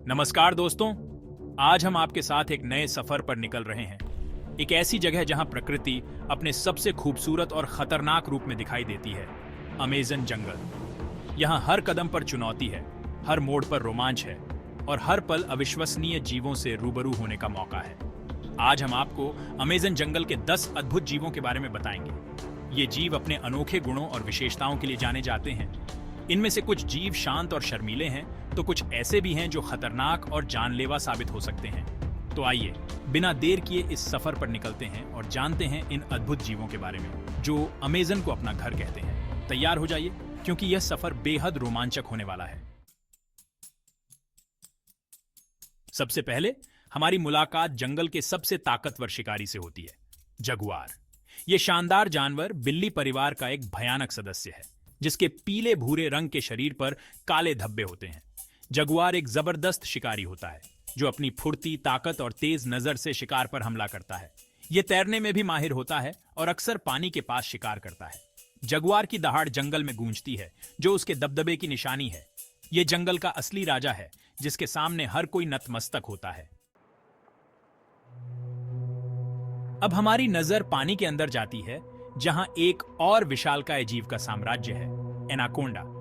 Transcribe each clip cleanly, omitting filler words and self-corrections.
नमस्कार दोस्तों, आज हम आपके साथ एक नए सफर पर निकल रहे हैं। एक ऐसी जगह जहां प्रकृति अपने सबसे खूबसूरत और खतरनाक रूप में दिखाई देती है, अमेज़न जंगल। यहां हर कदम पर चुनौती है, हर मोड़ पर रोमांच है और हर पल अविश्वसनीय जीवों से रूबरू होने का मौका है। आज हम आपको अमेज़न जंगल के 10 अद्भुत जीवों के बारे में बताएंगे। ये जीव अपने अनोखे गुणों और विशेषताओं के लिए जाने जाते हैं। इनमें से कुछ जीव शांत और शर्मीले हैं, तो कुछ ऐसे भी हैं जो खतरनाक और जानलेवा साबित हो सकते हैं। तो आइए बिना देर किए इस सफर पर निकलते हैं और जानते हैं इन अद्भुत जीवों के बारे में जो अमेज़न को अपना घर कहते हैं। तैयार हो जाइए, क्योंकि यह सफर बेहद रोमांचक होने वाला है। सबसे पहले हमारी मुलाकात जंगल के सबसे ताकतवर शिकारी से होती है, जगुआर। यह शानदार जानवर बिल्ली परिवार का एक भयानक सदस्य है, जिसके पीले भूरे रंग के शरीर पर काले धब्बे होते हैं। जगुआर एक जबरदस्त शिकारी होता है जो अपनी फुर्ती, ताकत और तेज नजर से शिकार पर हमला करता है। यह तैरने में भी माहिर होता है और अक्सर पानी के पास शिकार करता है। जगुआर की दहाड़ जंगल में गूंजती है, जो उसके दबदबे की निशानी है। यह जंगल का असली राजा है, जिसके सामने हर कोई नतमस्तक होता है। अब हमारी नजर पानी के अंदर जाती है, जहां एक और विशालकाय जीव का साम्राज्य है, एनाकोंडा।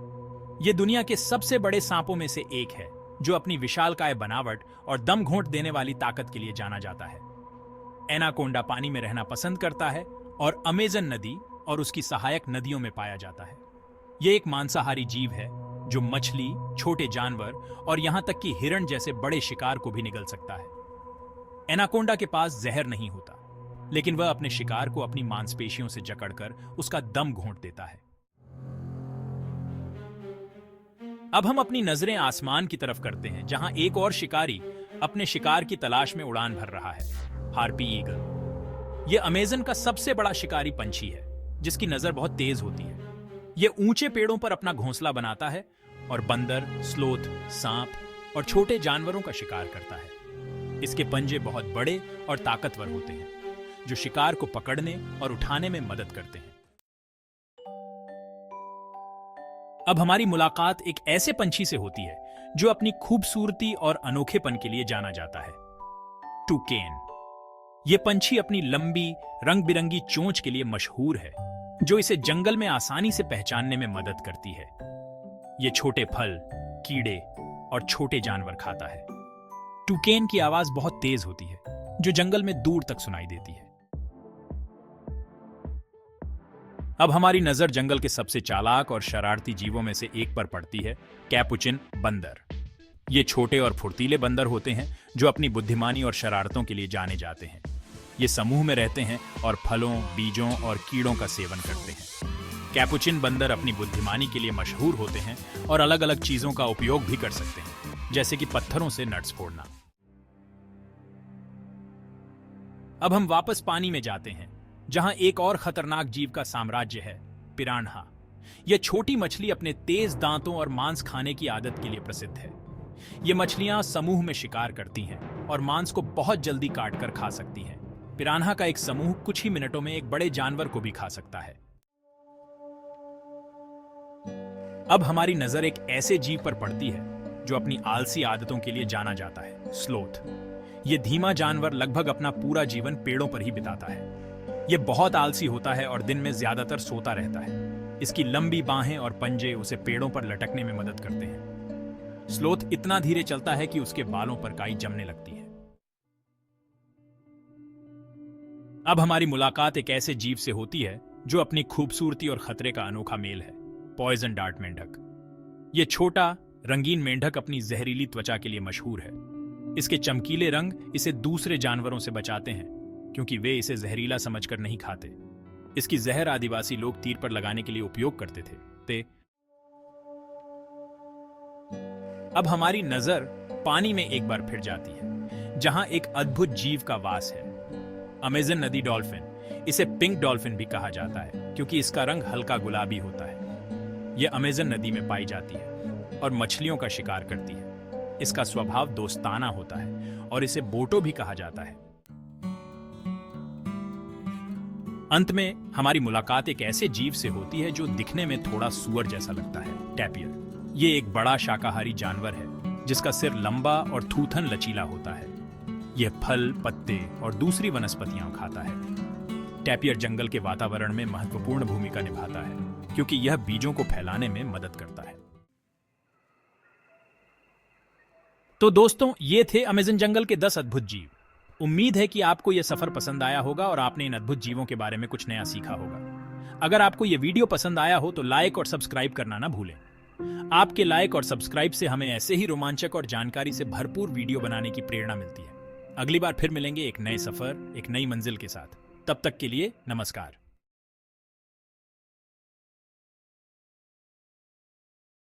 यह दुनिया के सबसे बड़े सांपों में से एक है, जो अपनी विशालकाय बनावट और दम घोंट देने वाली ताकत के लिए जाना जाता है। एनाकोंडा पानी में रहना पसंद करता है और अमेज़न नदी और उसकी सहायक नदियों में पाया जाता है। यह एक मांसाहारी जीव है जो मछली, छोटे जानवर और यहां तक कि हिरण जैसे बड़े शिकार को भी निगल सकता है। एनाकोंडा के पास जहर नहीं होता, लेकिन वह अपने शिकार को अपनी मांसपेशियों से जकड़कर उसका दम घोंट देता है। अब हम अपनी नजरें आसमान की तरफ करते हैं, जहां एक और शिकारी अपने शिकार की तलाश में उड़ान भर रहा है, हार्पी ईगल। यह अमेज़न का सबसे बड़ा शिकारी पंछी है, जिसकी नजर बहुत तेज होती है। यह ऊंचे पेड़ों पर अपना घोंसला बनाता है और बंदर, स्लोथ, सांप और छोटे जानवरों का शिकार करता है। इसके पंजे बहुत बड़े और ताकतवर होते हैं, जो शिकार को पकड़ने और उठाने में मदद करते हैं। अब हमारी मुलाकात एक ऐसे पंछी से होती है जो अपनी खूबसूरती और अनोखेपन के लिए जाना जाता है, टूकेन। यह पंछी अपनी लंबी, रंग बिरंगी चोंच के लिए मशहूर है, जो इसे जंगल में आसानी से पहचानने में मदद करती है। यह छोटे फल, कीड़े और छोटे जानवर खाता है। टूकेन की आवाज बहुत तेज होती है, जो जंगल में दूर तक सुनाई देती है। अब हमारी नजर जंगल के सबसे चालाक और शरारती जीवों में से एक पर पड़ती है, कैपुचिन बंदर। ये छोटे और फुर्तीले बंदर होते हैं जो अपनी बुद्धिमानी और शरारतों के लिए जाने जाते हैं। ये समूह में रहते हैं और फलों, बीजों और कीड़ों का सेवन करते हैं। कैपुचिन बंदर अपनी बुद्धिमानी के लिए मशहूर होते हैं और अलग अलग चीजों का उपयोग भी कर सकते हैं, जैसे कि पत्थरों से नट्स फोड़ना। अब हम वापस पानी में जाते हैं, जहां एक और खतरनाक जीव का साम्राज्य है, पिरान्हा। यह छोटी मछली अपने तेज दांतों और मांस खाने की आदत के लिए प्रसिद्ध है। ये मछलियां समूह में शिकार करती हैं और मांस को बहुत जल्दी काटकर खा सकती हैं। पिरान्हा का एक समूह कुछ ही मिनटों में एक बड़े जानवर को भी खा सकता है। अब हमारी नजर एक ऐसे जीव पर पड़ती है जो अपनी आलसी आदतों के लिए जाना जाता है, स्लोथ। यह धीमा जानवर लगभग अपना पूरा जीवन पेड़ों पर ही बिताता है। यह बहुत आलसी होता है और दिन में ज्यादातर सोता रहता है। इसकी लंबी बाहें और पंजे उसे पेड़ों पर लटकने में मदद करते हैं। स्लोथ इतना धीरे चलता है कि उसके बालों पर काई जमने लगती है। अब हमारी मुलाकात एक ऐसे जीव से होती है जो अपनी खूबसूरती और खतरे का अनोखा मेल है, पॉइजन डार्ट मेंढक। यह छोटा, रंगीन मेंढक अपनी जहरीली त्वचा के लिए मशहूर है। इसके चमकीले रंग इसे दूसरे जानवरों से बचाते हैं, क्योंकि वे इसे जहरीला समझकर नहीं खाते। इसकी जहर आदिवासी लोग तीर पर लगाने के लिए उपयोग करते थे। अब हमारी नजर पानी में एक बार फिर जाती है, जहां एक अद्भुत जीव का वास है, अमेज़न नदी डॉल्फिन। इसे पिंक डॉल्फिन भी कहा जाता है, क्योंकि इसका रंग हल्का गुलाबी होता है। यह अमेज़न नदी में पाई जाती है और मछलियों का शिकार करती है। इसका स्वभाव दोस्ताना होता है और इसे बोटो भी कहा जाता है। अंत में हमारी मुलाकात एक ऐसे जीव से होती है जो दिखने में थोड़ा सुअर जैसा लगता है, टैपियर। ये एक बड़ा शाकाहारी जानवर है जिसका सिर लंबा और थूथन लचीला होता है। यह फल, पत्ते और दूसरी वनस्पतियां खाता है। टैपियर जंगल के वातावरण में महत्वपूर्ण भूमिका निभाता है, क्योंकि यह बीजों को फैलाने में मदद करता है। तो दोस्तों, ये थे अमेज़न जंगल के 10 अद्भुत जीव। उम्मीद है कि आपको यह सफर पसंद आया होगा और आपने इन अद्भुत जीवों के बारे में कुछ नया सीखा होगा। अगर आपको यह वीडियो पसंद आया हो तो लाइक और सब्सक्राइब करना ना भूलें। आपके लाइक और सब्सक्राइब से हमें ऐसे ही रोमांचक और जानकारी से भरपूर वीडियो बनाने की प्रेरणा मिलती है। अगली बार फिर मिलेंगे एक नए सफर, एक नई मंजिल के साथ। तब तक के लिए नमस्कार।